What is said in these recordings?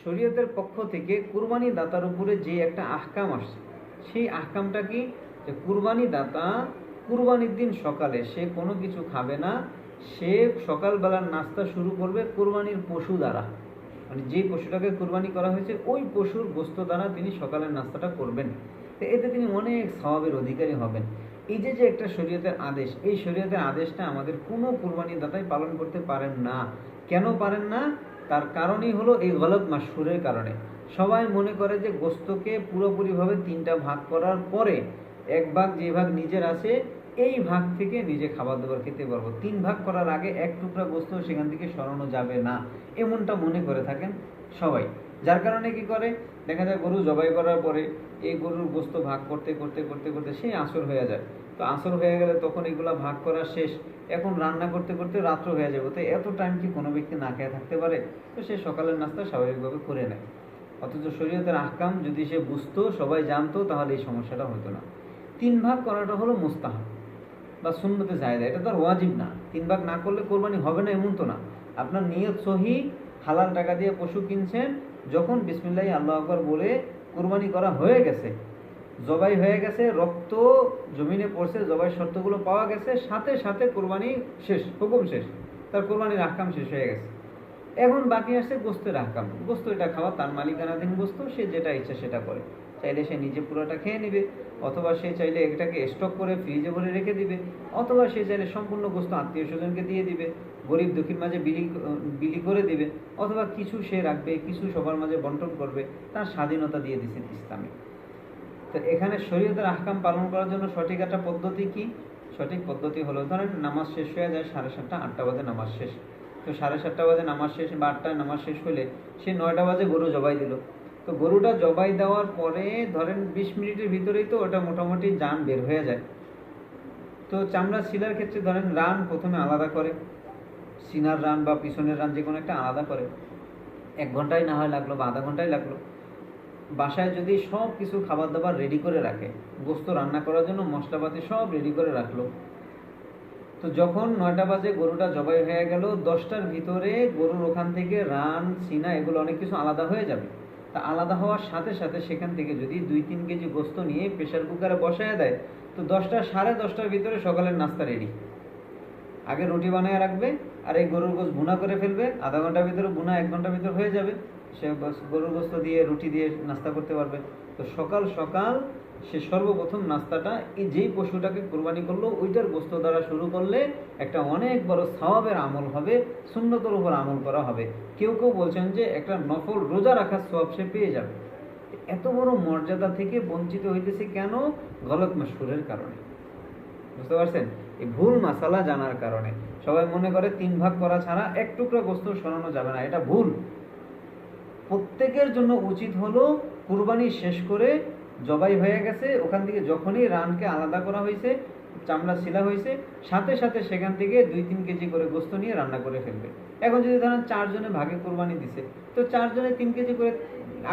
শরীয়তের পক্ষ থেকে কুরবানি দাতার উপরে যে একটা আহকাম আসছে, সেই আহকামটা কি, যে কুরবানি দাতা কুরবানির দিন সকালে সে কোনো কিছু খাবে না, সে সকালবেলার নাস্তা শুরু করবে কুরবানির পশু দ্বারা, মানে যে পশুটাকে কুরবানি করা হয়েছে ওই পশুর গোস্ত দ্বারা তিনি সকালের নাস্তাটা করবেন। তো এতে তিনি অনেক সওয়াবের অধিকারী হবেন। এই যে একটা শরীয়তের আদেশ, এই শরীয়তের আদেশটা আমাদের কোনো কুরবানি দাতাই পালন করতে পারেন না। কেন পারেন না? তার কারণই হলো এই গলত মাশহুরের কারণে। সবাই মনে করে যে গোস্তকে পুরোপুরিভাবে তিনটা ভাগ করার পরে এক ভাগ যে ভাগ নিজের আছে এই ভাগ থেকে নিজে খাবার দাবার খেতে পারবো, তিন ভাগ করার আগে এক টুকরা গোস্ত সেখান থেকে সরানো যাবে না, এমনটা মনে করে থাকেন সবাই। যার কারণে কি করে, দেখা যায় গরু জবাই করার পরে এই গরুর গোস্ত ভাগ করতে করতে করতে করতে সেই আসর হয়ে যায়। তো আসর হয়ে গেলে তখন এগুলা ভাগ করা শেষ, এখন রান্না করতে করতে রাত্র হয়ে যাবে। তো এত টাইম কি কোনো ব্যক্তি না খেয়ে থাকতে পারে? তো সে সকালের নাস্তা স্বাভাবিকভাবে করে নেয়। অথচ শরীয়তের আহকাম যদি সে বুঝতো, সবাই জানতো, তাহলে এই সমস্যাটা হতো না। তিন ভাগ করাটা হলো মুস্তাহাব বা সুন্নতে জায়েদা, এটা তো আর ওয়াজিব না। তিন ভাগ না করলে কোরবানি হবে না এমন তো না। আপনার নিয়ত সহি, হালাল টাকা দিয়ে পশু কিনছেন, যখন বিসমিল্লাহি আল্লাহু আকবার বলে কোরবানি করা হয়ে গেছে, জবাই হয়ে গেছে, রক্ত জমিনে পড়ছে, জবাই শর্তগুলো পাওয়া গেছে, সাথে সাথে কোরবানি শেষ, হুকুম শেষ, তার কোরবানির আহকাম শেষ হয়ে গেছে। এখন বাকি আসছে গোস্তের আহকাম। গোস্ত এটা খাওয়া তার মালিকানাধীন গোস্ত, সে যেটা ইচ্ছা সেটা করে। চাইলে সে নিজে পুরোটা খেয়ে নেবে, অথবা সে চাইলে এটাকে স্টক করে ফ্রিজে ভরে রেখে দিবে, অথবা সে চাইলে সম্পূর্ণ গোস্ত আত্মীয় স্বজনকে দিয়ে দিবে, গরিব দুঃখীর মাঝে বিলি করে দিবে, অথবা কিছু সে রাখবে, কিছু সবার মাঝে বন্টন করবে, তার স্বাধীনতা দিয়ে দিয়েছে ইসলামে। তো এখানে শরীয়তের আহকাম পালন করার জন্য সঠিক একটা পদ্ধতি কি? সঠিক পদ্ধতি হলো, ধরেন নামাজ শেষ হয়ে যায় 7:30 8টা বাজে নামাজ শেষ। তো 7:30 বাজে নামাজ শেষ বা 8টায় নামাজ শেষ হলে সে 9টা বাজে গরু জবাই দিল। তো গরুটা জবাই দেওয়ার পরে ধরেন 20 মিনিটের ভিতরেই তো ওটা মোটামুটি জান বের হয়ে যায়। তো চামড়া ছিলার ক্ষেত্রে ধরেন রান প্রথমে আলাদা করে, সিনার রান বা পিছনের রান যে কোনো একটা আলাদা করে, 1 ঘন্টায় না হয় লাগলো বা আধা ঘন্টায় লাগলো। বাসায় যদি সব কিছু খাবার দাবার রেডি করে রাখে, গোস্ত রান্না করার জন্য মশলাপাতি সব রেডি করে রাখলো, তো যখন 9টা বাজে গরুটা জবাই হয়ে গেল, 10টার ভিতরে গরুর ওখান থেকে রান, সিনা এগুলো অনেক কিছু আলাদা হয়ে যাবে। তা আলাদা হওয়ার সাথে সাথে সেখান থেকে যদি 2-3 কেজি গোস্ত নিয়ে প্রেশার কুকারে বসায় দেয়, তো 10টা 10:30টার ভিতরে সকালের নাস্তা রেডি। আগে রুটি বানিয়ে রাখবে, আর এই গরুর গোস্ত ভুনা করে ফেলবে, আধা ঘন্টার ভিতরে ভুনা 1 ঘন্টার ভিতরে হয়ে যাবে, সে গরুর গোস্ত দিয়ে রুটি দিয়ে নাস্তা করতে পারবে। তো সকাল সকাল সে সর্বপ্রথম নাস্তাটা এই যেই পশুটাকে কোরবানি করলো ওইটার গোস্ত দ্বারা শুরু করলে একটা অনেক বড় সওয়াবের আমল হবে, সুন্নতের উপর আমল করা হবে। কেউ কেউ বলছেন যে একটা নফল রোজা রাখার সওয়াব সে পেয়ে যাবে। এত বড় মর্যাদা থেকে বঞ্চিত হইতেছে কেন? গলত মাশহুরের কারণে। বুঝতে পারছেন? এই ভুল মাসালা জানার কারণে সবাই মনে করে 3 ভাগ করা ছাড়া এক টুকরা গোস্ত সরানো যাবে না, এটা ভুল। প্রত্যেকের জন্য উচিত হলো কুরবানি শেষ করে জবাই হয়ে গেছে, ওখান থেকে যখনই রানকে আলাদা করা হয়েছে, চামড়া ছিলা হয়েছে, সাথে সাথে সেখান থেকে 2-3 কেজি করে গোস্ত নিয়ে রান্না করে ফেলবে। এখন যদি ধরেন 4 জনে ভাগে কোরবানি দিছে, তো 4 জনে 3 কেজি করে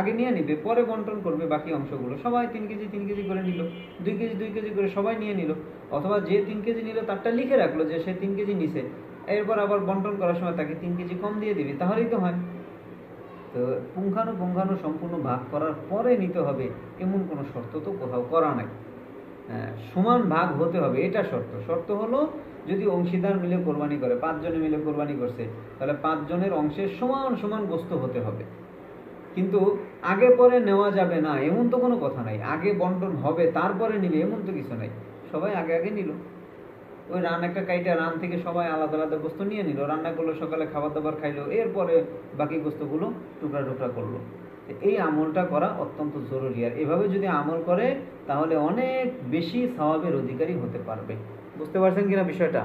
আগে নিয়ে নিবে, পরে বন্টন করবে বাকি অংশগুলো। সবাই 3 কেজি করে নিল, 2 কেজি করে সবাই নিয়ে নিল, অথবা যে 3 কেজি নিল তারটা লিখে রাখলো যে সে 3 কেজি নিছে, এরপর আবার বন্টন করার সময় তাকে 3 কেজি কম দিয়ে দিবি, তাহলেই তো হয়। তো পুঙ্খানু সম্পূর্ণ ভাগ করার পরে নিতে হবে এমন কোনো শর্ত তো কোথাও করা নাই। সমান ভাগ হতে হবে এটা শর্ত হলো যদি অংশীদার মিলে কোরবানি করে, 5 জনে মিলে কোরবানি করছে, তাহলে 5 জনের অংশের সমান সমান গোস্ত হতে হবে। কিন্তু আগে পরে নেওয়া যাবে না এমন তো কোনো কথা নাই, আগে বন্টন হবে তারপরে নিবে এমন তো কিছু নাই। সবাই আগে আগে নিল, ওই রান একটা কাইটা রান থেকে সবাই আলাদা আলাদা গোস্ত নিয়ে নিল, রান্না করলো, সকালে খাবার দাবার খাইলো, এরপরে বাকি গোস্তগুলো টুকরা টুকরা করলো। এই আমলটা করা অত্যন্ত জরুরি, আর এভাবে যদি আমল করে তাহলে অনেক বেশি সওয়াবের অধিকারী হতে পারবে। বুঝতে পারছেন কিনা বিষয়টা?